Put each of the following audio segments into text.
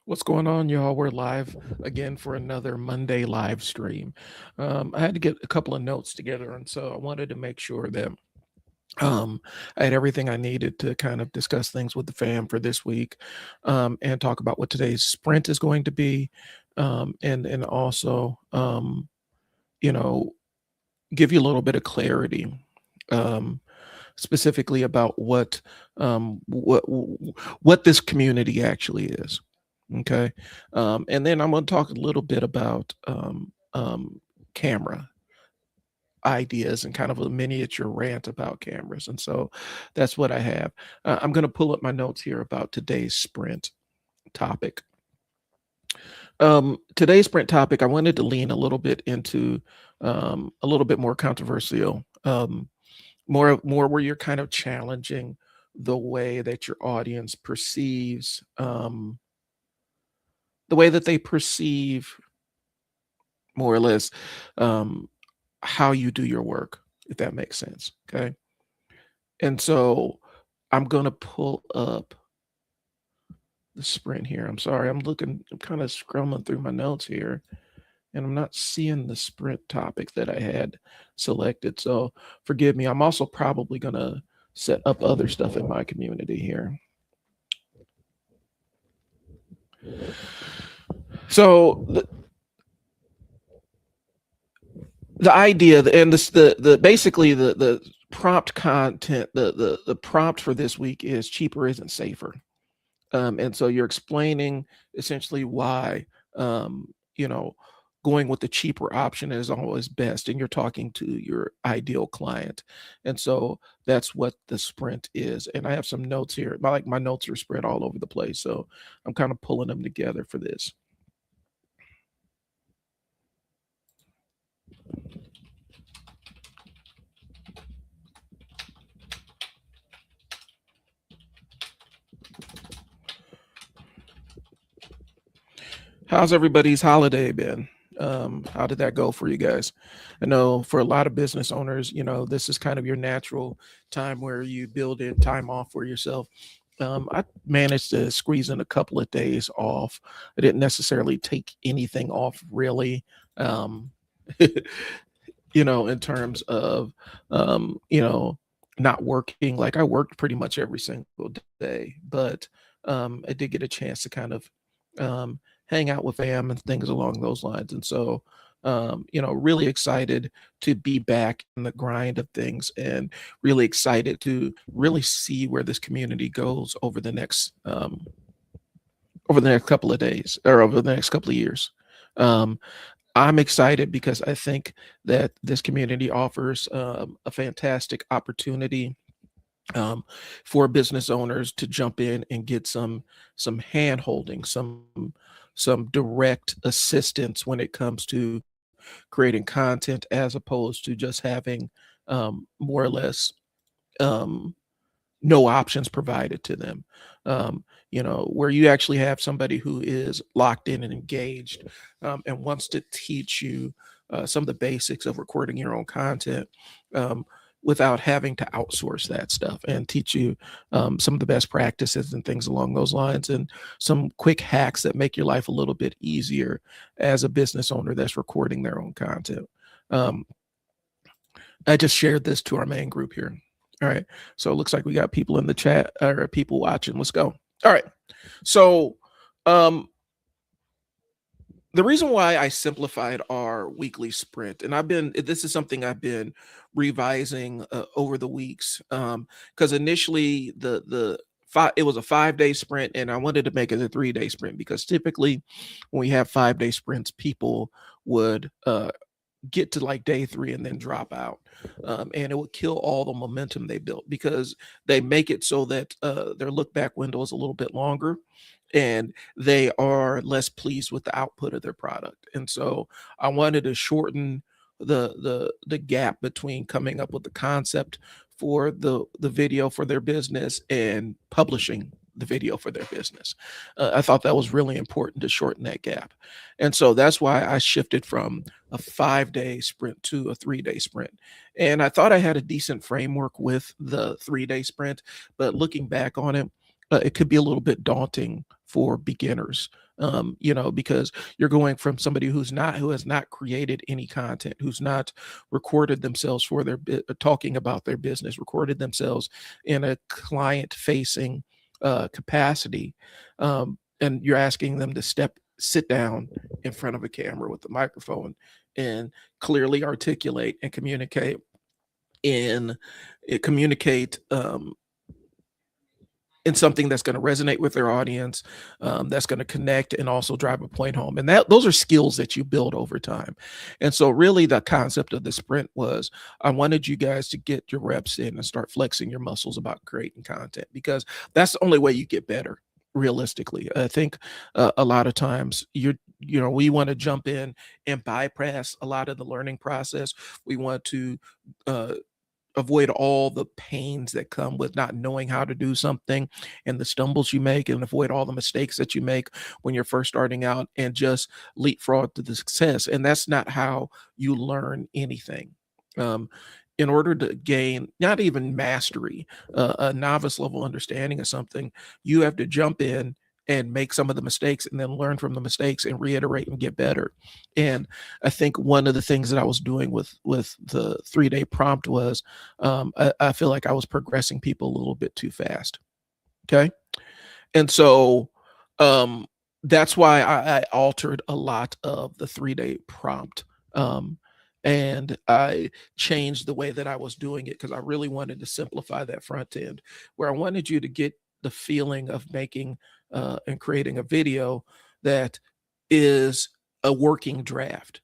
What's going on, y'all? We're live again for another Monday live stream. I had to get a couple of notes together, and so I wanted to make sure that um, I had everything I needed to kind of discuss things with the fam for this week, and talk about what today's sprint is going to be, and also you know give you a little bit of clarity. Um, Specifically about what this community actually is. Okay. And then I'm going to talk a little bit about camera ideas and kind of a miniature rant about cameras. And so that's what I have. I'm going to pull up my notes here about today's sprint topic. Today's sprint topic, I wanted to lean a little bit into a little bit more controversial, more where you're kind of challenging the way that your audience perceives, the way that they perceive more or less um, how you do your work, if that makes sense. Okay. And so I'm going to pull up the sprint here. I'm sorry. I'm kind of scrolling through my notes here and I'm not seeing the sprint topic that I had selected. So forgive me. I'm also probably going to set up other stuff in my community here. So the idea and the basically the prompt content, the prompt for this week is cheaper isn't safer. And so you're explaining essentially why you know going with the cheaper option is always best, and you're talking to your ideal client. And so that's what the sprint is. And I have some notes here. My notes are spread all over the place, so I'm kind of pulling them together for this. How's everybody's holiday been? How did that go for you guys? I know for a lot of business owners, this is kind of your natural time where you build in time off for yourself. I managed to squeeze in a couple of days off. I didn't necessarily take anything off really. Um, in terms of, not working. Like I worked pretty much every single day, but I did get a chance to kind of hang out with fam and things along those lines. And so, really excited to be back in the grind of things and really excited to really see where this community goes over the next couple of days or over the next couple of years. Um, I'm excited because I think that this community offers a fantastic opportunity for business owners to jump in and get some hand holding, some direct assistance when it comes to creating content, as opposed to just having more or less um, no options provided to them. Where you actually have somebody who is locked in and engaged and wants to teach you some of the basics of recording your own content without having to outsource that stuff, and teach you some of the best practices and things along those lines, and some quick hacks that make your life a little bit easier as a business owner that's recording their own content. Um, I just shared this to our main group here. All right. So it looks like we got people in the chat or people watching. Let's go. All right. So um the reason why I simplified our weekly sprint, and this is something I've been revising over the weeks, because initially it was a 5-day sprint, and I wanted to make it a 3-day sprint because typically when we have 5-day sprints, people would get to like day 3 and then drop out, and it would kill all the momentum they built because they make it so that their look back window is a little bit longer and they are less pleased with the output of their product. And so I wanted to shorten the gap between coming up with the concept for the video for their business and publishing the video for their business. I thought that was really important to shorten that gap. And so that's why I shifted from a 5-day sprint to a 3-day sprint. And I thought I had a decent framework with the 3-day sprint, but looking back on it, it could be a little bit daunting for beginners. Because you're going from somebody who has not created any content, who's not recorded themselves for talking about their business, recorded themselves in a client facing capacity, and you're asking them to sit down in front of a camera with the microphone and clearly articulate and in communicate in something that's going to resonate with their audience, that's going to connect and also drive a point home. And those are skills that you build over time. And so really the concept of the sprint was I wanted you guys to get your reps in and start flexing your muscles about creating content, because that's the only way you get better. Realistically, I think a lot of times we want to jump in and bypass a lot of the learning process. We want to uh, avoid all the pains that come with not knowing how to do something and the stumbles you make, and avoid all the mistakes that you make when you're first starting out, and just leapfrog to the success. And that's not how you learn anything. Um, in order to gain not even mastery, a novice level understanding of something, you have to jump in and make some of the mistakes and then learn from the mistakes and reiterate and get better. And I think one of the things that I was doing with the 3-day prompt was I feel like I was progressing people a little bit too fast. Okay. And so um, that's why I altered a lot of the 3-day prompt. And I changed the way that I was doing it because I really wanted to simplify that front end, where I wanted you to get the feeling of making and creating a video that is a working draft.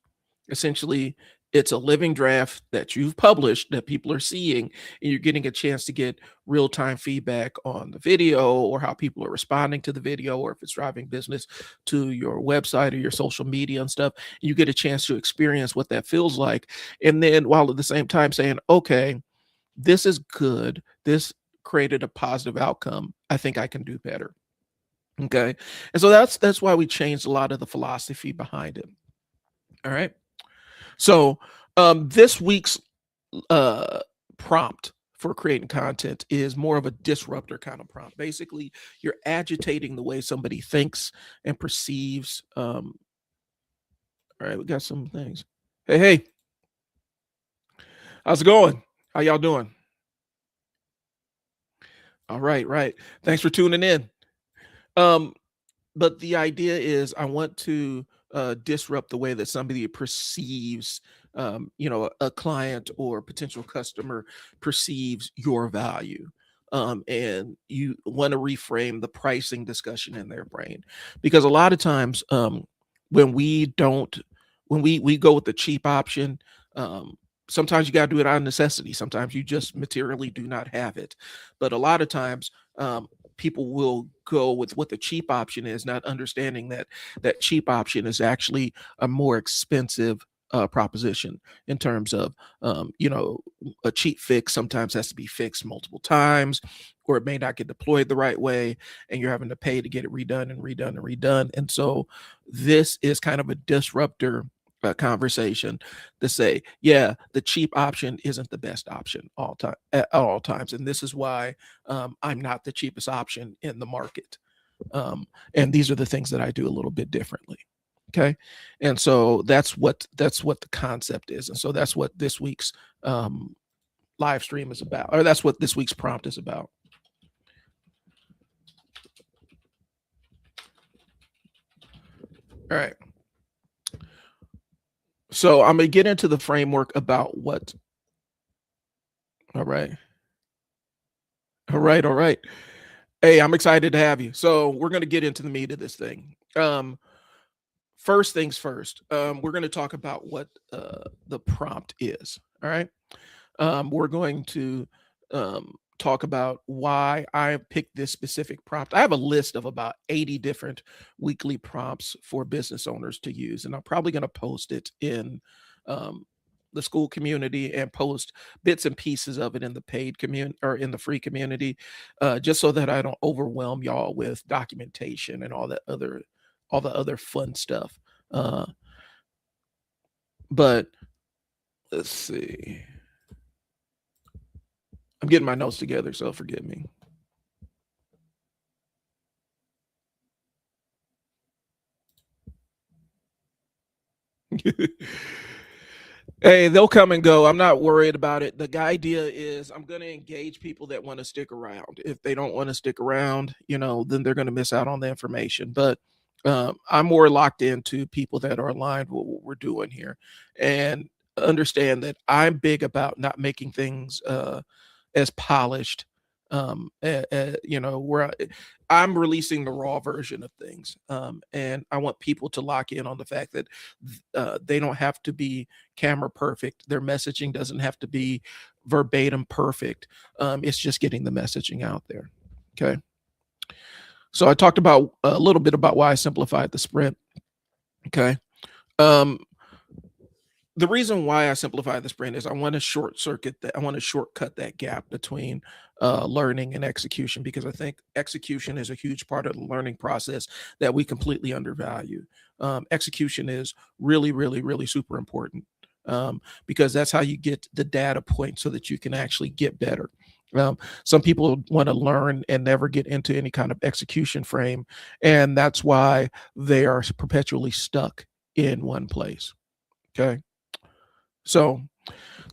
Essentially, it's a living draft that you've published that people are seeing, and you're getting a chance to get real-time feedback on the video, or how people are responding to the video, or if it's driving business to your website or your social media and stuff. You get a chance to experience what that feels like. And then while at the same time saying, okay, this is good. This created a positive outcome. I think I can do better. Okay. And so that's why we changed a lot of the philosophy behind it. All right. So this week's uh, prompt for creating content is more of a disruptor kind of prompt. Basically, you're agitating the way somebody thinks and perceives. All right, we got some things. Hey, how's it going? How y'all doing? All right, right. Thanks for tuning in. Um, but the idea is I want to disrupt the way that somebody perceives, a client or potential customer perceives your value. And you want to reframe the pricing discussion in their brain, because a lot of times when we don't, when we go with the cheap option, sometimes you got to do it out of necessity. Sometimes you just materially do not have it. But a lot of times, people will go with what the cheap option is, not understanding that that cheap option is actually a more expensive proposition, in terms of a cheap fix sometimes has to be fixed multiple times, or it may not get deployed the right way, and you're having to pay to get it redone and redone and redone. And so this is kind of a disruptor conversation to say, yeah, the cheap option isn't the best option at all times, and this is why I'm not the cheapest option in the market. And these are the things that I do a little bit differently. Okay, and so that's what the concept is, and so that's what this week's live stream is about, or that's what this week's prompt is about. All right. So I'm gonna get into the framework about what. All right. All right. All right. Hey, I'm excited to have you. So we're gonna get into the meat of this thing. First things first. We're gonna talk about what the prompt is. All right. We're going to talk about why I picked this specific prompt. I have a list of about 80 different weekly prompts for business owners to use, and I'm probably going to post it in um, the school community, and post bits and pieces of it in the paid community or in the free community, just so that I don't overwhelm y'all with documentation and all the other fun stuff. Uh, but let's see. I'm getting my notes together, so forgive me. Hey, they'll come and go. I'm not worried about it. The idea is I'm going to engage people that want to stick around. If they don't want to stick around, then they're going to miss out on the information. But I'm more locked into people that are aligned with what we're doing here, and understand that I'm big about not making things as polished. Where I'm releasing the raw version of things, and I want people to lock in on the fact that they don't have to be camera perfect. Their messaging doesn't have to be verbatim perfect. It's just getting the messaging out there. Okay. So I talked about a little bit about why I simplified the sprint. Okay. Um, the reason why I simplify the sprint is I want to short circuit that. I want to shortcut that gap between learning and execution, because I think execution is a huge part of the learning process that we completely undervalue. Execution is really, really, really super important, because that's how you get the data point so that you can actually get better. Some people want to learn and never get into any kind of execution frame, and that's why they are perpetually stuck in one place. Okay. So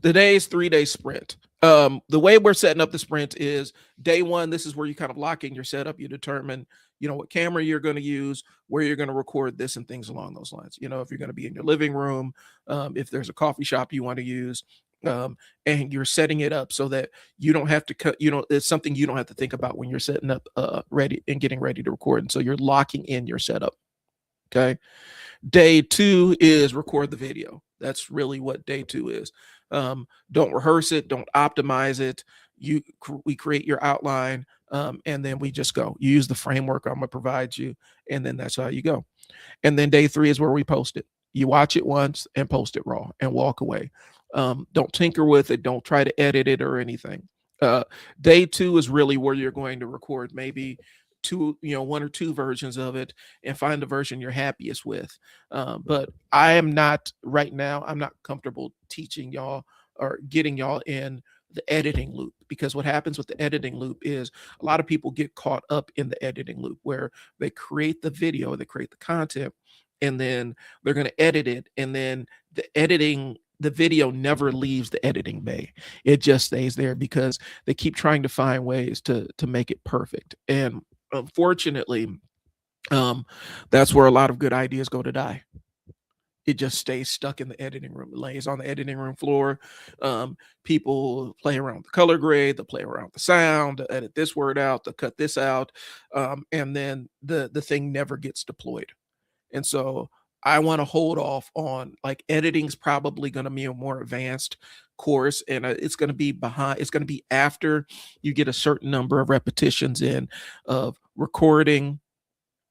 today's 3-day sprint. The way we're setting up the sprint is day one. This is where you kind of lock in your setup. You determine, what camera you're going to use, where you're going to record this, and things along those lines. If you're going to be in your living room, if there's a coffee shop you want to use, and you're setting it up so that you don't have to cut. It's something you don't have to think about when you're setting up, ready and getting ready to record. And so you're locking in your setup. Okay. Day two is record the video. That's really what day two is. Don't rehearse it. Don't optimize it. We create your outline, and then we just go. You use the framework I'm gonna provide you, and then that's how you go. And then day three is where we post it. You watch it once and post it raw and walk away. Don't tinker with it. Don't try to edit it or anything. Uh, Day two is really where you're going to record maybe one or two versions of it, and find the version you're happiest with. But I am not right now, I'm not comfortable teaching y'all or getting y'all in the editing loop, because what happens with the editing loop is a lot of people get caught up in the editing loop where they create the video, they create the content, and then they're going to edit it, and then the video never leaves the editing bay. It just stays there because they keep trying to find ways to make it perfect. And unfortunately, um, that's where a lot of good ideas go to die. It just stays stuck in the editing room. It lays on the editing room floor. People play around with the color grade, they'll play around with the sound, they'll edit this word out, they'll cut this out, and then the thing never gets deployed. And so I want to hold off on, like, editing's probably going to be a more advanced course, and it's going to be behind. It's going to be after you get a certain number of repetitions in of recording,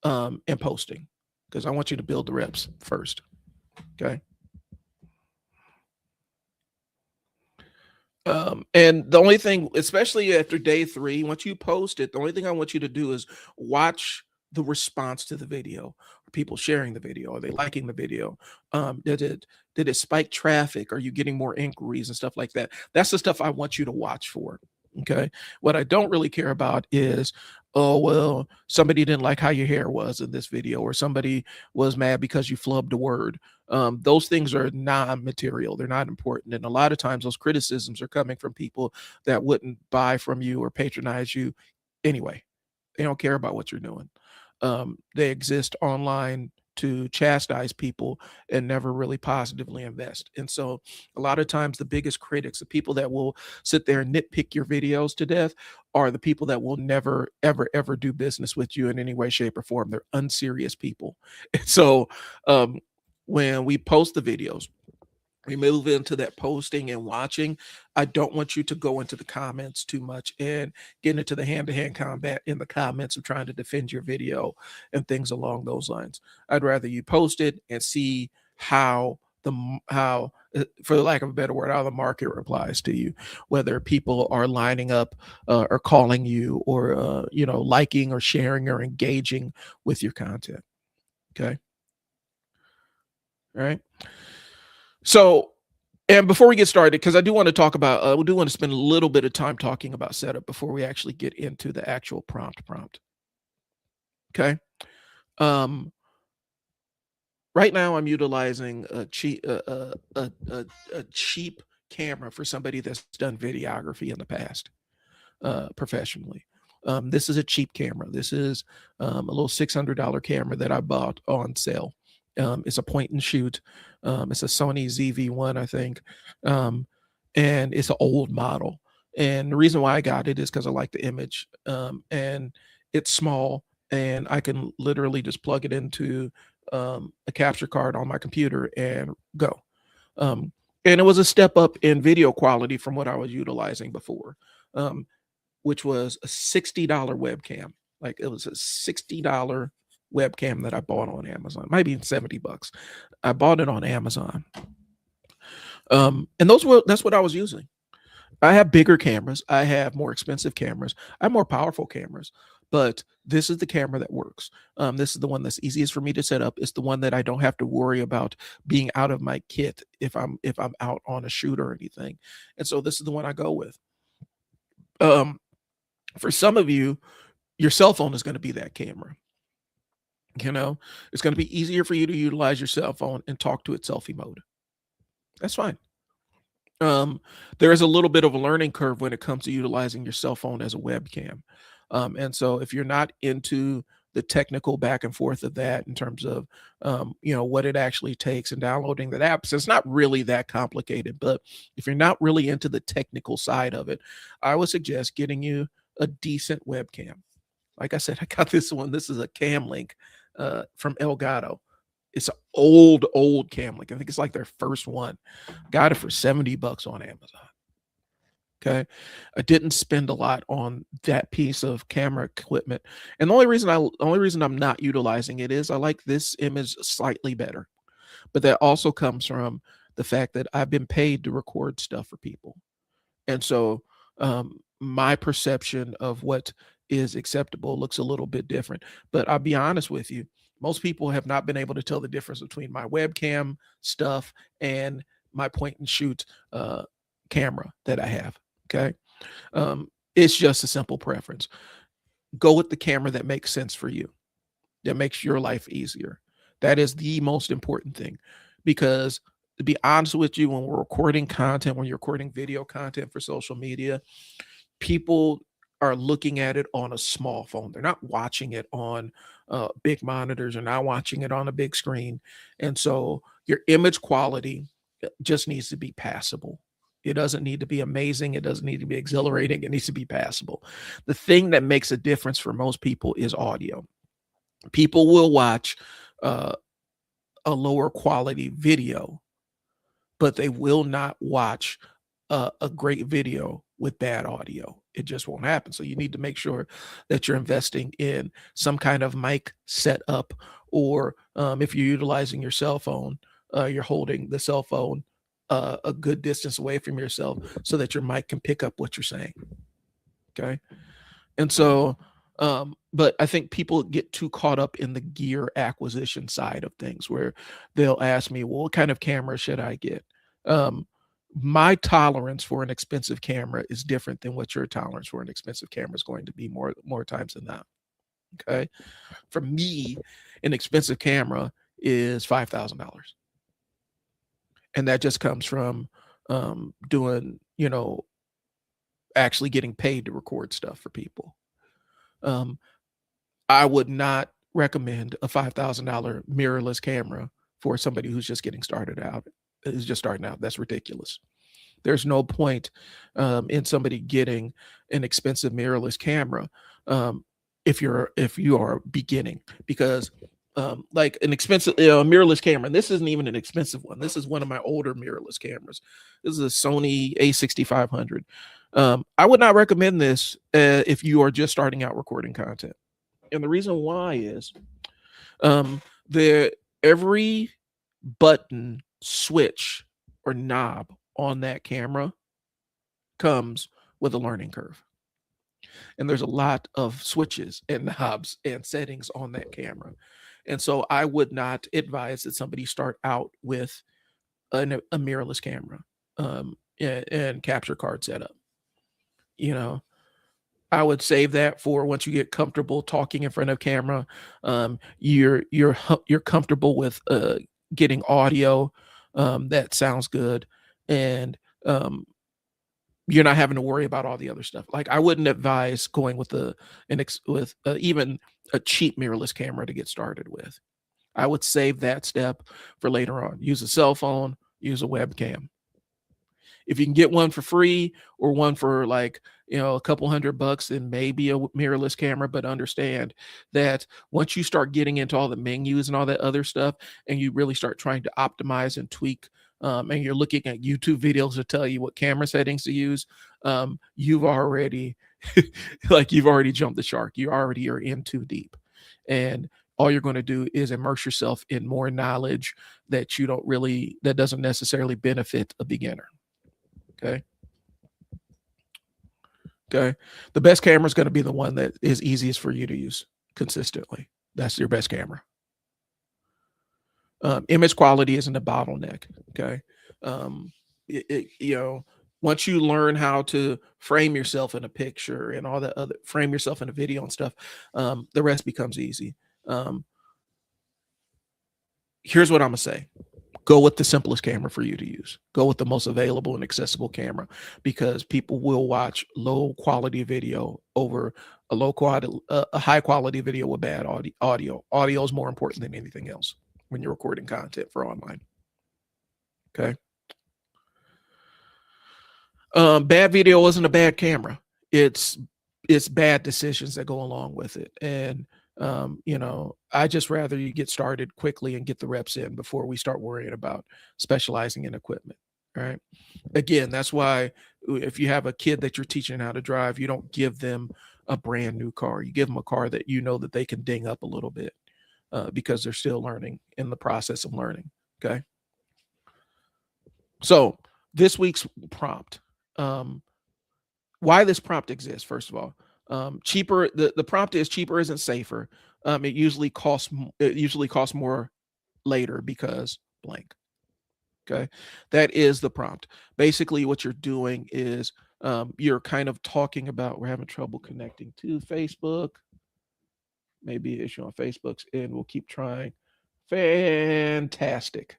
and posting, because I want you to build the reps first. Okay. And the only thing, especially after day three, once you post it, the only thing I want you to do is watch the response to the video. Are people sharing the video? Are they liking the video? Did it spike traffic? Are you getting more inquiries and stuff like that? That's the stuff I want you to watch for. Okay. What I don't really care about is, oh, well, somebody didn't like how your hair was in this video, or somebody was mad because you flubbed a word. Those things are non-material. They're not important. And a lot of times those criticisms are coming from people that wouldn't buy from you or patronize you anyway. They don't care about what you're doing. They exist online to chastise people and never really positively invest. And so a lot of times the biggest critics, the people that will sit there and nitpick your videos to death, are the people that will never, ever, ever do business with you in any way, shape, or form. They're unserious people. And so um, when we post the videos, we move into that posting and watching. I don't want you to go into the comments too much and get into the hand-to-hand combat in the comments of trying to defend your video and things along those lines. I'd rather you post it and see how for the lack of a better word, how the market replies to you, whether people are lining up, or calling you, or liking or sharing or engaging with your content. Okay. All right. So, and before we get started, because I do want to talk about, we do want to spend a little bit of time talking about setup before we actually get into the actual prompt. Okay. Um, Right now, I'm utilizing a cheap camera for somebody that's done videography in the past, professionally. This is a cheap camera. This is a little $600 camera that I bought on sale. It's a point and shoot. It's a Sony ZV-1, I think, um, and it's an old model. And the reason why I got it is because I like the image, and it's small, and I can literally just plug it into a capture card on my computer and go. Um, and it was a step up in video quality from what I was utilizing before. Um, which was a $60 webcam. Like it was a $60 webcam that I bought on Amazon. Might be 70 bucks. I bought it on Amazon. And that's what I was using. I have bigger cameras. I have more expensive cameras. I have more powerful cameras, but this is the camera that works. This is the one that's easiest for me to set up. It's the one that I don't have to worry about being out of my kit if I'm out on a shoot or anything. And so this is the one I go with. Um, for some of you, your cell phone is going to be that camera. You know, it's going to be easier for you to utilize your cell phone and talk to it selfie mode. That's fine. There is a little bit of a learning curve when it comes to utilizing your cell phone as a webcam. And so if you're not into the technical back and forth of that in terms of what it actually takes and downloading that app, so it's not really that complicated. But if you're not really into the technical side of it, I would suggest getting you a decent webcam. Like I said, I got this one. This is a Cam Link from Elgato. It's an old Cam Link. I think it's like their first one. Got it for 70 bucks on Amazon. Okay. I didn't spend a lot on that piece of camera equipment. And the only reason I'm not utilizing it is I like this image slightly better. But that also comes from the fact that I've been paid to record stuff for people. And so my perception of what is acceptable looks a little bit different. But I'll be honest with you, most people have not been able to tell the difference between my webcam stuff and my point and shoot camera that I have. Okay. It's just a simple preference. Go with the camera that makes sense for you, that makes your life easier. That is the most important thing. Because to be honest with you, when we're recording content, when you're recording video content for social media, people are looking at it on a small phone. They're not watching it on big monitors, or not watching it on a big screen. And so your image quality just needs to be passable. It doesn't need to be amazing. It doesn't need to be exhilarating. It needs to be passable. The thing that makes a difference for most people is audio. People will watch uh, a lower quality video, but they will not watch a great video with bad audio. It just won't happen. So you need to make sure that you're investing in some kind of mic setup, or if you're utilizing your cell phone, you're holding the cell phone a good distance away from yourself so that your mic can pick up what you're saying. Okay. And so, but I think people get too caught up in the gear acquisition side of things, where they'll ask me, well, what kind of camera should I get? Um, my tolerance for an expensive camera is different than what your tolerance for an expensive camera is going to be more times than that. Okay. For me, an expensive camera is $5,000. And that just comes from doing, actually getting paid to record stuff for people. Um, I would not recommend a $5,000 mirrorless camera for somebody who's just getting started out, who's just starting out. That's ridiculous. There's no point in somebody getting an expensive mirrorless camera if you are beginning, because like an expensive mirrorless camera, and this isn't even an expensive one. This is one of my older mirrorless cameras. This is a Sony A6500. I would not recommend this if you are just starting out recording content. And the reason why is the every button, switch, or knob on that camera comes with a learning curve. And there's a lot of switches and knobs and settings on that camera. And so I would not advise that somebody start out with a mirrorless camera and capture card setup. You know, I would save that for once you get comfortable talking in front of camera. You're comfortable with getting audio that sounds good, and you're not having to worry about all the other stuff. Like, I wouldn't advise going with even a cheap mirrorless camera to get started with. I would save that step for later on. Use a cell phone, use a webcam. If you can get one for free or one for like, a couple $100, then maybe a mirrorless camera. But understand that once you start getting into all the menus and all that other stuff, and you really start trying to optimize and tweak, and you're looking at YouTube videos to tell you what camera settings to use, you've already you've already jumped the shark. You already are in too deep. And all you're going to do is immerse yourself in more knowledge that that doesn't necessarily benefit a beginner. Okay. Okay. The best camera is going to be the one that is easiest for you to use consistently. That's your best camera. Image quality isn't a bottleneck. Okay. Once you learn how to frame yourself in a picture and all that other, frame yourself in a video and stuff, the rest becomes easy. Here's what I'm going to say. Go with the simplest camera for you to use. Go with the most available and accessible camera, because people will watch low quality video over a high quality video with bad audio. Audio is more important than anything else when you're recording content for online. Okay. Bad video isn't a bad camera. It's bad decisions that go along with it. And I just rather you get started quickly and get the reps in before we start worrying about specializing in equipment. Right. Again, that's why if you have a kid that you're teaching how to drive, you don't give them a brand new car. You give them a car that that they can ding up a little bit, because they're still learning, in the process of learning. Okay. So this week's prompt, why this prompt exists, first of all. Cheaper. The prompt is cheaper isn't safer. It usually costs more later because blank. Okay, that is the prompt. Basically, what you're doing is you're kind of talking about, we're having trouble connecting to Facebook. Maybe an issue on Facebook's, and we'll keep trying. Fantastic.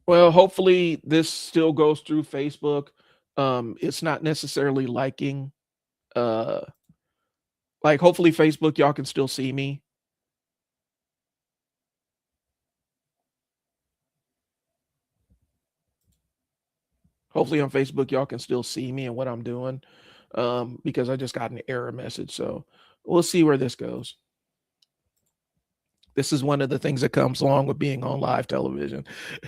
Well, hopefully this still goes through Facebook. It's not necessarily liking. Hopefully Facebook, y'all can still see me. Hopefully on Facebook, y'all can still see me and what I'm doing, because I just got an error message. So we'll see where this goes. This is one of the things that comes along with being on live television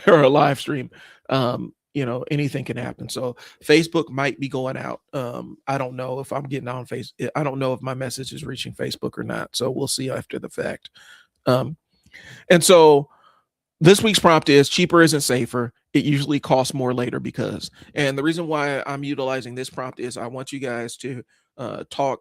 or a live stream. Anything can happen. So Facebook might be going out. I don't know if I'm getting on Facebook. I don't know if my message is reaching Facebook or not. So we'll see after the fact. And so this week's prompt is cheaper isn't safer. It usually costs more later because, and the reason why I'm utilizing this prompt is I want you guys to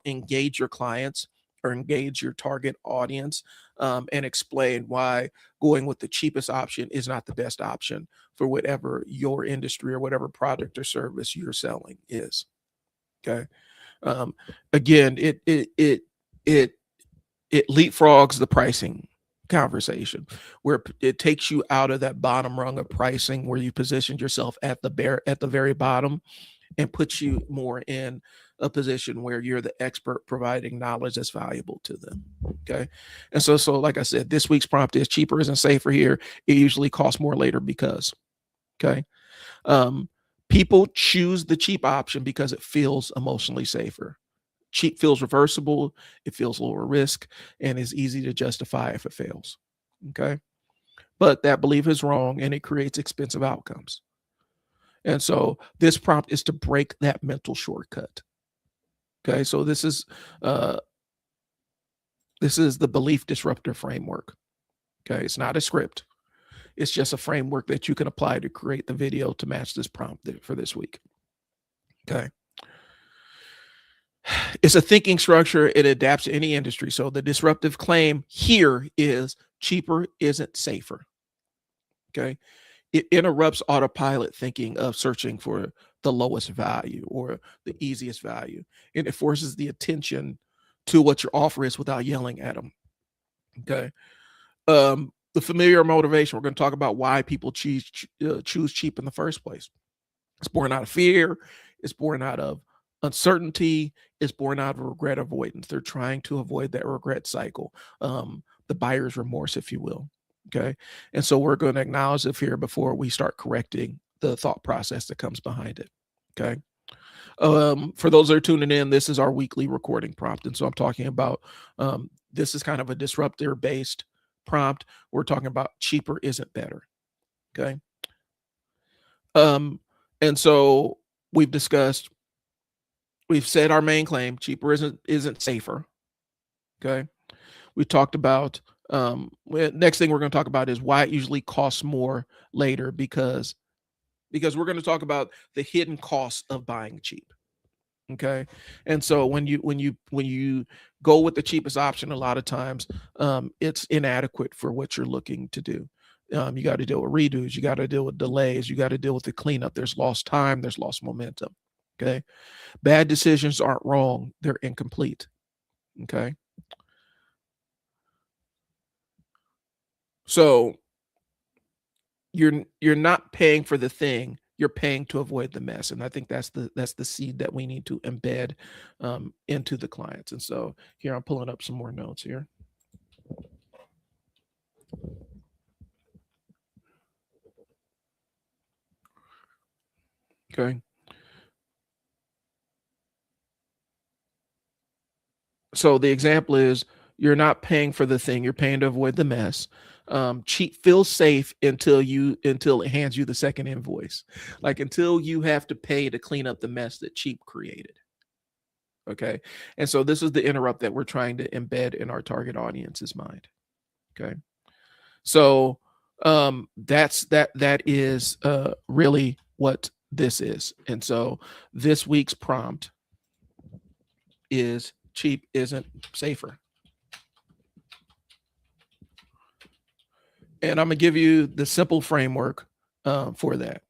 engage your clients or engage your target audience, and explain why going with the cheapest option is not the best option for whatever your industry or whatever product or service you're selling is. Okay. Again, it leapfrogs the pricing conversation, where it takes you out of that bottom rung of pricing where you positioned yourself at the very bottom, and puts you more in a position where you're the expert providing knowledge that's valuable to them. Okay. And so like I said, this week's prompt is cheaper isn't safer here. It usually costs more later because, okay. People choose the cheap option because it feels emotionally safer. Cheap feels reversible, it feels lower risk, and is easy to justify if it fails. Okay. But that belief is wrong, and it creates expensive outcomes. And so this prompt is to break that mental shortcut. Okay. So this is the belief disruptor framework. Okay. It's not a script. It's just a framework that you can apply to create the video to match this prompt for this week. Okay. It's a thinking structure. It adapts to any industry. So the disruptive claim here is cheaper isn't safer. Okay. It interrupts autopilot thinking of searching for the lowest value or the easiest value. And it forces the attention to what your offer is without yelling at them. Okay. The familiar motivation, we're going to talk about why people choose cheap in the first place. It's born out of fear. It's born out of uncertainty. It's born out of regret avoidance. They're trying to avoid that regret cycle, the buyer's remorse, if you will. Okay. And so we're going to acknowledge the fear before we start correcting the thought process that comes behind it. Okay. For those that are tuning in, this is our weekly recording prompt. And so I'm talking about this is kind of a disruptor based prompt. We're talking about cheaper isn't better. Okay. And so we've discussed, we've said our main claim, cheaper isn't safer. Okay. We talked about next thing we're going to talk about is why it usually costs more later, because we're going to talk about the hidden costs of buying cheap. Okay. And so when you go with the cheapest option, a lot of times it's inadequate for what you're looking to do. You got to deal with redos, you got to deal with delays, you got to deal with the cleanup. There's lost time, there's lost momentum. Okay. Bad decisions aren't wrong, they're incomplete. Okay. So you're not paying for the thing, you're paying to avoid the mess. And I think that's the seed that we need to embed into the clients. And so here I'm pulling up some more notes here. Okay. So the example is you're not paying for the thing, you're paying to avoid the mess. Cheap feels safe until it hands you the second invoice, like until you have to pay to clean up the mess that cheap created. Okay. And so this is the interrupt that we're trying to embed in our target audience's mind. Okay. So that is really what this is. And so this week's prompt is cheap isn't safer. And I'm gonna give you the simple framework for that.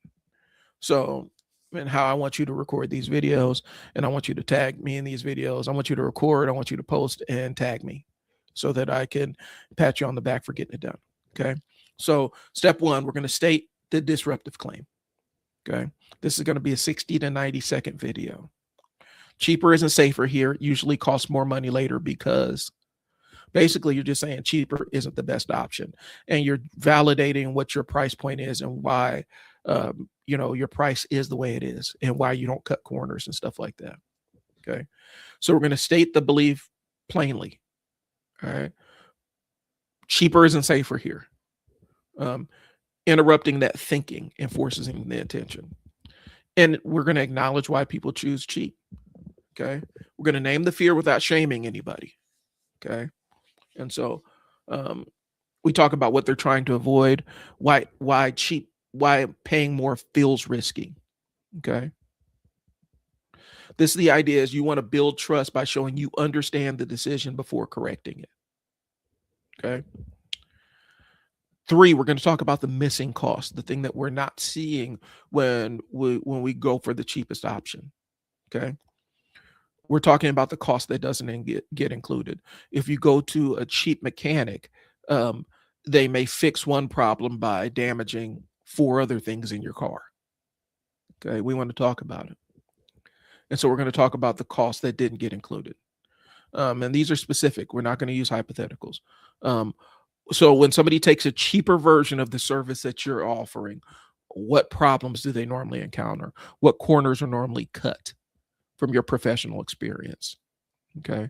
So, and how I want you to record these videos, and I want you to tag me in these videos. I want you to record, I want you to post and tag me so that I can pat you on the back for getting it done. Okay. So step one, we're going to state the disruptive claim. Okay. This is going to be a 60 to 90-second video. Cheaper isn't safer here. It usually costs more money later, because basically you're just saying cheaper isn't the best option. And you're validating what your price point is and why, your price is the way it is and why you don't cut corners and stuff like that. Okay. So we're going to state the belief plainly. All right. Cheaper isn't safer here. Interrupting that thinking and forcing the attention. And we're going to acknowledge why people choose cheap. Okay. We're going to name the fear without shaming anybody. Okay. And so we talk about what they're trying to avoid, why paying more feels risky. Okay. This is the idea is you want to build trust by showing you understand the decision before correcting it. Okay. 3, we're going to talk about the missing cost, the thing that we're not seeing when we go for the cheapest option. Okay. We're talking about the cost that doesn't get included. If you go to a cheap mechanic, they may fix one problem by damaging 4 other things in your car. Okay. We want to talk about it. And so we're going to talk about the cost that didn't get included. And these are specific. We're not going to use hypotheticals. So when somebody takes a cheaper version of the service that you're offering, what problems do they normally encounter? What corners are normally cut from your professional experience? Okay.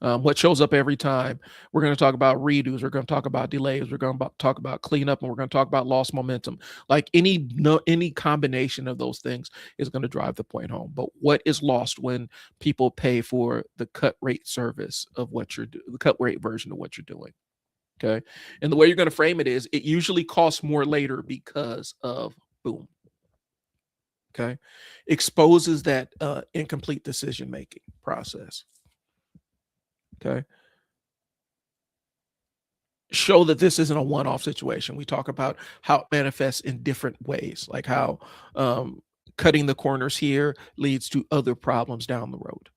What shows up every time? We're going to talk about redos. We're going to talk about delays. We're going to talk about cleanup, and we're going to talk about lost momentum. Like any combination of those things is going to drive the point home. But what is lost when people pay for the cut rate service of what you're doing, the cut rate version of what you're doing? Okay. And the way you're going to frame it is it usually costs more later because of boom. Okay. Exposes that incomplete decision making process. Okay. Show that this isn't a one-off situation. We talk about how it manifests in different ways, like how um, cutting the corners here leads to other problems down the road.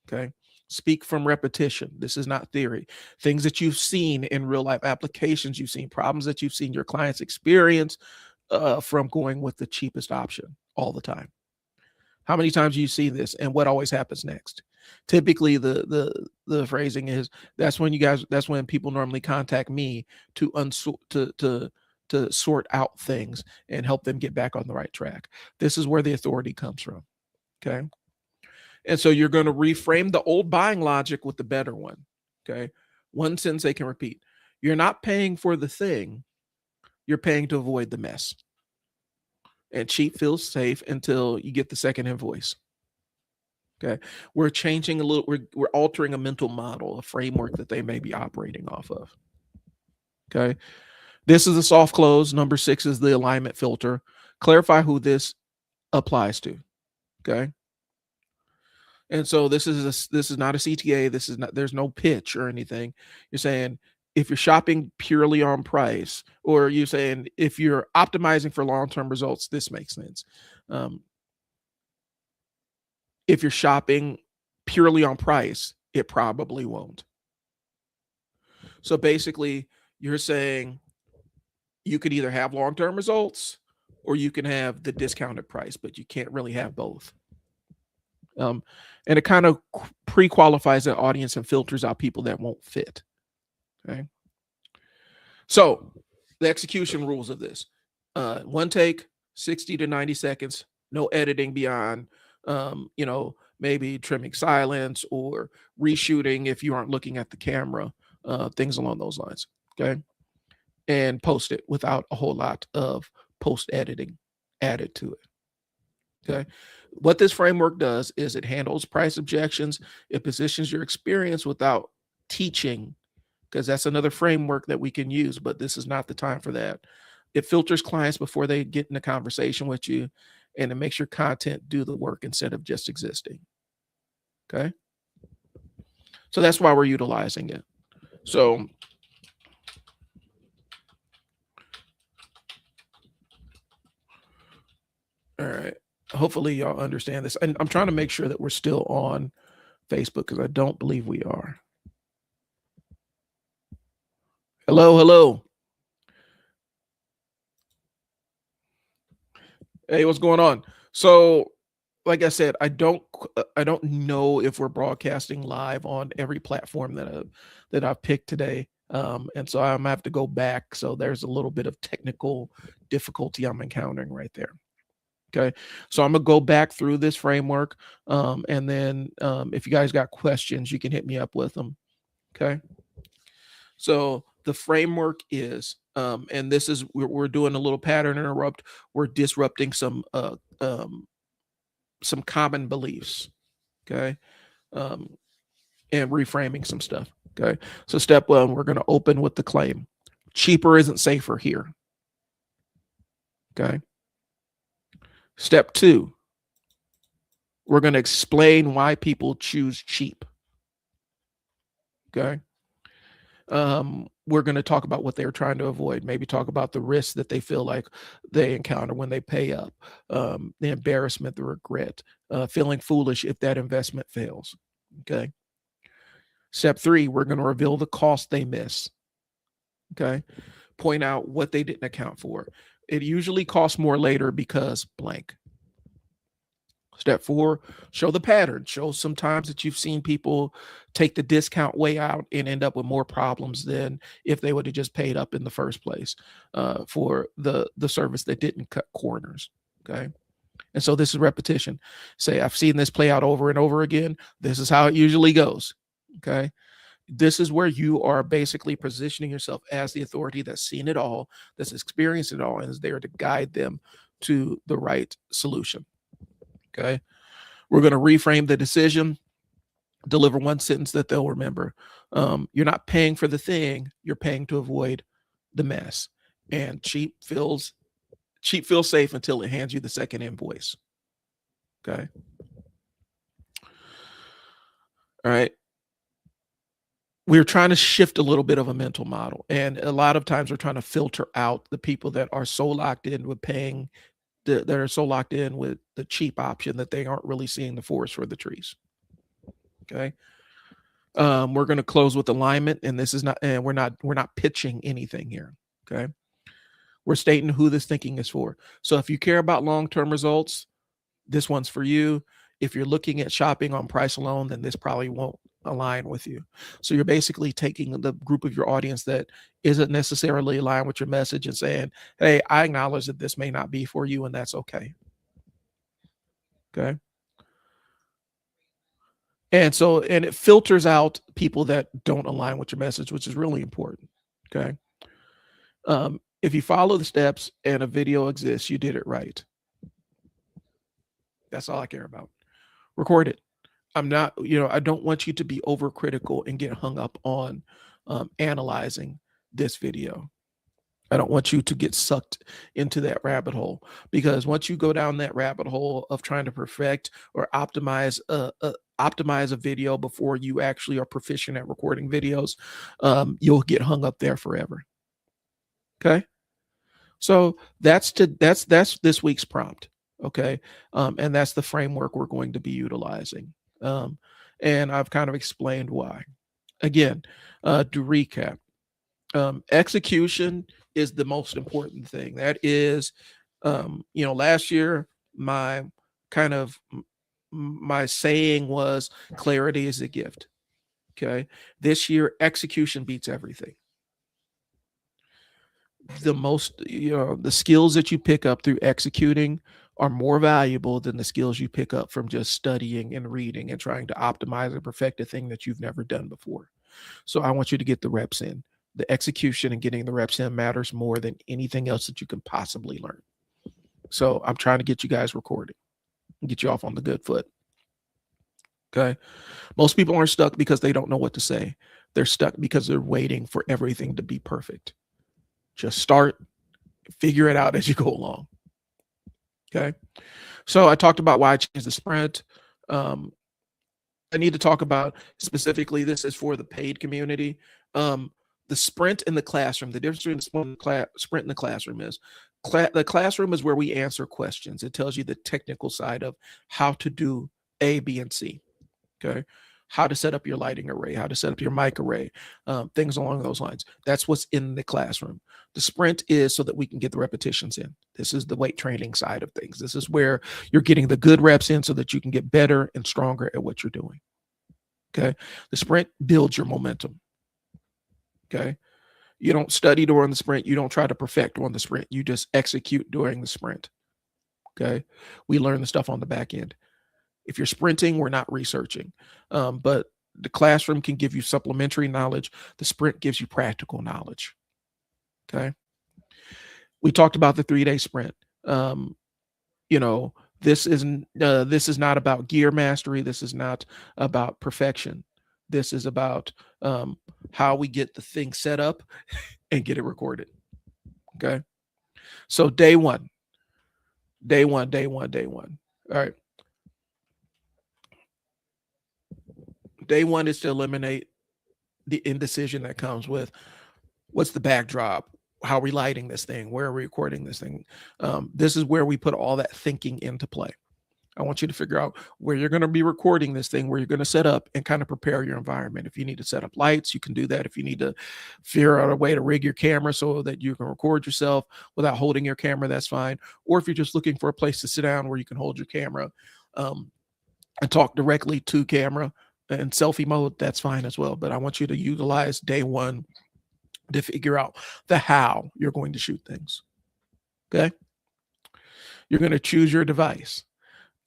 Okay. Speak from repetition. This is not theory. Things that you've seen in real life applications, you've seen problems that you've seen your clients experience from going with the cheapest option all the time. How many times do you see this, and what always happens next? Typically, the phrasing is that's when people normally contact me to to sort out things and help them get back on the right track. This is where the authority comes from. Okay. And so you're going to reframe the old buying logic with the better one. Okay. One sentence they can repeat. You're not paying for the thing, you're paying to avoid the mess. And cheap feels safe until you get the second invoice. Okay. We're changing a little, we're altering a mental model, a framework that they may be operating off of. Okay. This is the soft close. Number 6 is the alignment filter. Clarify who this applies to. Okay. And so this is not a CTA. This is not, there's no pitch or anything. You're saying if you're shopping purely on price, or you're saying if you're optimizing for long-term results, this makes sense. If you're shopping purely on price, it probably won't. So basically, you're saying you could either have long-term results or you can have the discounted price, but you can't really have both. And it kind of pre-qualifies the audience and filters out people that won't fit. Okay. So the execution rules of this: one take, 60 to 90 seconds, no editing beyond, maybe trimming silence or reshooting if you aren't looking at the camera, things along those lines. Okay. And post it without a whole lot of post editing added to it. Okay. What this framework does is it handles price objections. It positions your experience without teaching, because that's another framework that we can use, but this is not the time for that. It filters clients before they get in a conversation with you, and it makes your content do the work instead of just existing. Okay. So that's why we're utilizing it. So all right. Hopefully y'all understand this. And I'm trying to make sure that we're still on Facebook, because I don't believe we are. Hello, hello. Hey, what's going on? So, like I said, I don't know if we're broadcasting live on every platform that I've picked today. And so I'm gonna have to go back. So there's a little bit of technical difficulty I'm encountering right there. Okay. So I'm gonna go back through this framework. And then if you guys got questions, you can hit me up with them. Okay. So the framework is, and this is, we're doing a little pattern interrupt. We're disrupting some common beliefs. Okay. And reframing some stuff. Okay. So step 1, we're going to open with the claim. Cheaper isn't safer here. Okay. Step 2, we're going to explain why people choose cheap. Okay. We're going to talk about what they're trying to avoid, maybe talk about the risks that they feel like they encounter when they pay up, the embarrassment, the regret, feeling foolish if that investment fails. Okay. Step 3, we're going to reveal the cost they miss. Okay. Point out what they didn't account for. It usually costs more later because blank. Step 4, show the pattern. Show sometimes that you've seen people take the discount way out and end up with more problems than if they would have just paid up in the first place for the service that didn't cut corners. Okay. And so this is repetition. Say, I've seen this play out over and over again. This is how it usually goes. Okay. This is where you are basically positioning yourself as the authority that's seen it all, that's experienced it all, and is there to guide them to the right solution. Okay. We're going to reframe the decision, deliver one sentence that they'll remember. You're not paying for the thing, you're paying to avoid the mess. And cheap feels safe until it hands you the second invoice. Okay. All right. We're trying to shift a little bit of a mental model. And a lot of times we're trying to filter out the people that are so locked in with paying, that are so locked in with the cheap option that they aren't really seeing the forest for the trees. Okay. We're going to close with alignment, and this is not, and we're not pitching anything here. Okay. We're stating who this thinking is for. So if you care about long-term results, this one's for you. If you're looking at shopping on price alone, then this probably won't align with you. So you're basically taking the group of your audience that isn't necessarily aligned with your message and saying, hey, I acknowledge that this may not be for you, and that's okay. Okay. And so, and it filters out people that don't align with your message, which is really important. Okay. If you follow the steps and a video exists, you did it right. That's all I care about. Record it. I'm not, I don't want you to be overcritical and get hung up on analyzing this video. I don't want you to get sucked into that rabbit hole, because once you go down that rabbit hole of trying to perfect or optimize a video before you actually are proficient at recording videos, you'll get hung up there forever. Okay. So that's this week's prompt. Okay. And that's the framework we're going to be utilizing. And I've kind of explained why. Again, to recap, execution is the most important thing. That is, last year, my kind of my saying was clarity is a gift. Okay. This year, execution beats everything. The skills that you pick up through executing are more valuable than the skills you pick up from just studying and reading and trying to optimize and perfect a thing that you've never done before. So I want you to get the reps in. The execution and getting the reps in matters more than anything else that you can possibly learn. So I'm trying to get you guys recording and get you off on the good foot. Okay. Most people aren't stuck because they don't know what to say. They're stuck because they're waiting for everything to be perfect. Just start, figure it out as you go along. Okay. So I talked about why I changed the sprint. I need to talk about specifically, this is for the paid community. The sprint in the classroom, the difference between the sprint and the classroom is the classroom is where we answer questions. It tells you the technical side of how to do A, B, and C. Okay. How to set up your lighting array, how to set up your mic array, things along those lines. That's what's in the classroom. The sprint is so that we can get the repetitions in. This is the weight training side of things. This is where you're getting the good reps in so that you can get better and stronger at what you're doing. Okay. The sprint builds your momentum. Okay. You don't study during the sprint. You don't try to perfect on the sprint. You just execute during the sprint. Okay. We learn the stuff on the back end. If you're sprinting, we're not researching. But the classroom can give you supplementary knowledge. The sprint gives you practical knowledge. Okay. We talked about the 3-day sprint. This is not about gear mastery. This is not about perfection. This is about how we get the thing set up and get it recorded. Okay. So day one. All right. Day one is to eliminate the indecision that comes with what's the backdrop, how are we lighting this thing, where are we recording this thing. This is where we put all that thinking into play. I want you to figure out where you're going to be recording this thing, where you're going to set up and kind of prepare your environment. If you need to set up lights, you can do that. If you need to figure out a way to rig your camera so that you can record yourself without holding your camera, that's fine. Or if you're just looking for a place to sit down where you can hold your camera and talk directly to camera in selfie mode, that's fine as well. But I want you to utilize day one to figure out the how you're going to shoot things. Okay. You're going to choose your device.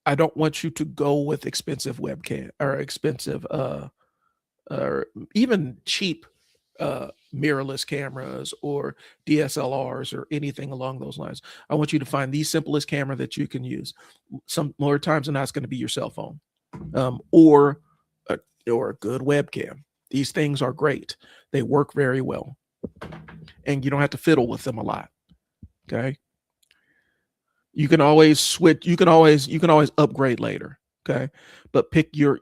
I don't want you to go with expensive webcam or expensive or even cheap mirrorless cameras or DSLRs or anything along those lines. I want you to find the simplest camera that you can use. Some more times than not, it's going to be your cell phone or a good webcam. These things are great. They work very well. And you don't have to fiddle with them a lot. Okay. You can always switch. You can always upgrade later. Okay, but pick your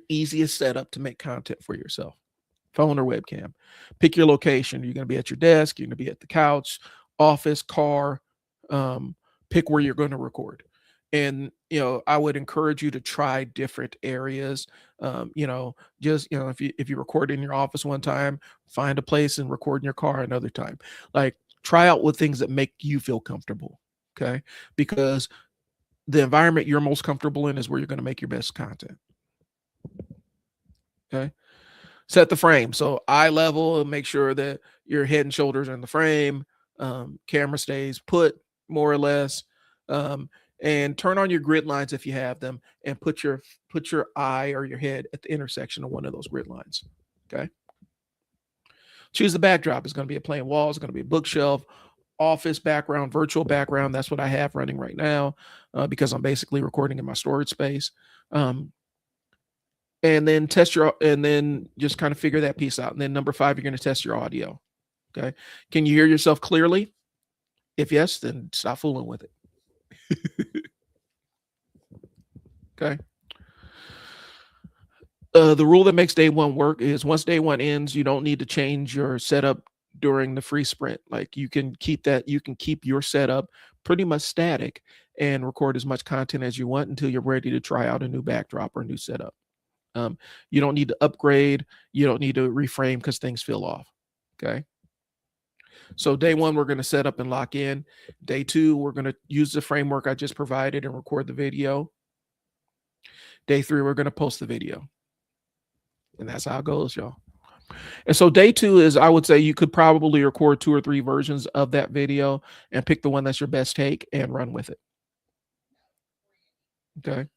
easiest setup to make content for yourself. Phone or webcam. Pick your location. You're going to be at your desk. You're going to be at the couch, office, car. Um, Pick where you're going to record. And I would encourage you to try different areas. Just if you record in your office one time, find a place and record in your car another time. Like, try out with things that make you feel comfortable. Okay, because the environment you're most comfortable in is where you're going to make your best content. Okay. Set the frame. So eye level, make sure that your head and shoulders are in the frame. Camera stays put more or less. And turn on your grid lines if you have them, and put your eye or your head at the intersection of one of those grid lines. Okay. Choose the backdrop. It's going to be a plain wall. It's going to be a bookshelf, office background, virtual background. That's what I have running right now, because I'm basically recording in my storage space. And then just kind of figure that piece out. And then number 5, you're going to test your audio. Okay. Can you hear yourself clearly? If yes, then stop fooling with it. Okay. The rule that makes day one work is once day one ends, you don't need to change your setup during the free sprint. Like, you can keep your setup pretty much static and record as much content as you want until you're ready to try out a new backdrop or a new setup. You don't need to upgrade. You don't need to reframe because things feel off. Okay. So day one, we're going to set up and lock in. Day 2, we're going to use the framework I just provided and record the video. Day 3, we're going to post the video. And that's how it goes, y'all. And so day 2 is, I would say you could probably record 2 or 3 versions of that video and pick the one that's your best take and run with it. Okay.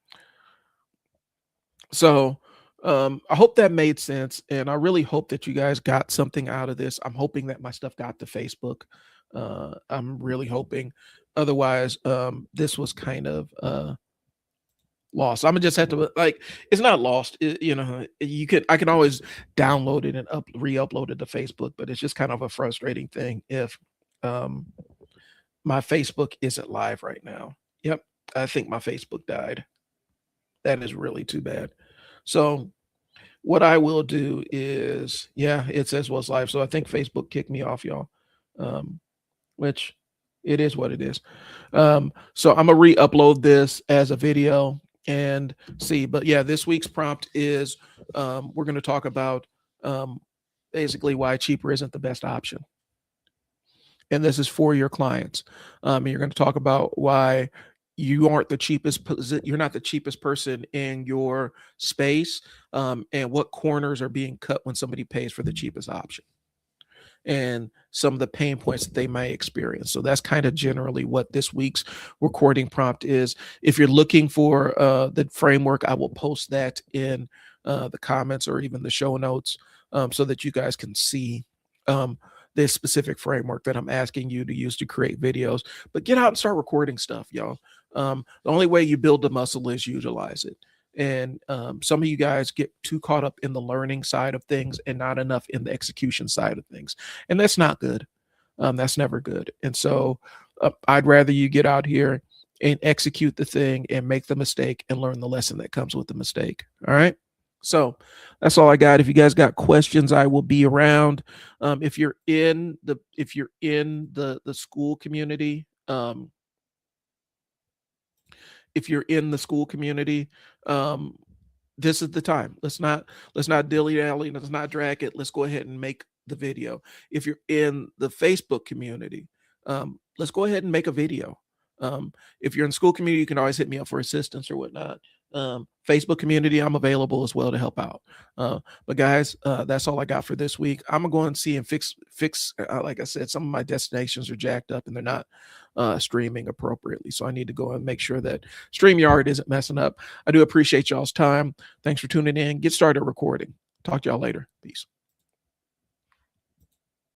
So I hope that made sense, and I really hope that you guys got something out of this. I'm hoping that my stuff got to Facebook. I'm really hoping. Otherwise, this was kind of lost. I'm gonna just have to, like, it's not lost. I can always download it and re-upload it to Facebook, but it's just kind of a frustrating thing if my Facebook isn't live right now. Yep, I think my Facebook died. That is really too bad. So what I will do is, yeah, it says was live. So I think Facebook kicked me off, y'all. Which it is what it is. So I'm gonna re-upload this as a video and see. But yeah, this week's prompt is we're gonna talk about basically why cheaper isn't the best option. And this is for your clients. And you're going to talk about why you aren't the cheapest. You're not the cheapest person in your space, and what corners are being cut when somebody pays for the cheapest option, and some of the pain points that they might experience. So that's kind of generally what this week's recording prompt is. If you're looking for the framework, I will post that in the comments or even the show notes, so that you guys can see this specific framework that I'm asking you to use to create videos. But get out and start recording stuff, y'all. The only way you build the muscle is utilize it. And some of you guys get too caught up in the learning side of things and not enough in the execution side of things. And that's not good. That's never good. And so I'd rather you get out here and execute the thing and make the mistake and learn the lesson that comes with the mistake. All right. So that's all I got. If you guys got questions, I will be around. If you're in the school community, this is the time. Let's not dilly-dally, let's not drag it. Let's go ahead and make the video. If you're in the Facebook community, let's go ahead and make a video. If you're in the school community, you can always hit me up for assistance or whatnot. Facebook community, I'm available as well to help out. But guys, that's all I got for this week. I'm gonna go and see and fix like I said, some of my destinations are jacked up and they're not streaming appropriately. So I need to go and make sure that StreamYard isn't messing up. I do appreciate y'all's time. Thanks for tuning in. Get started recording. Talk to y'all later. Peace.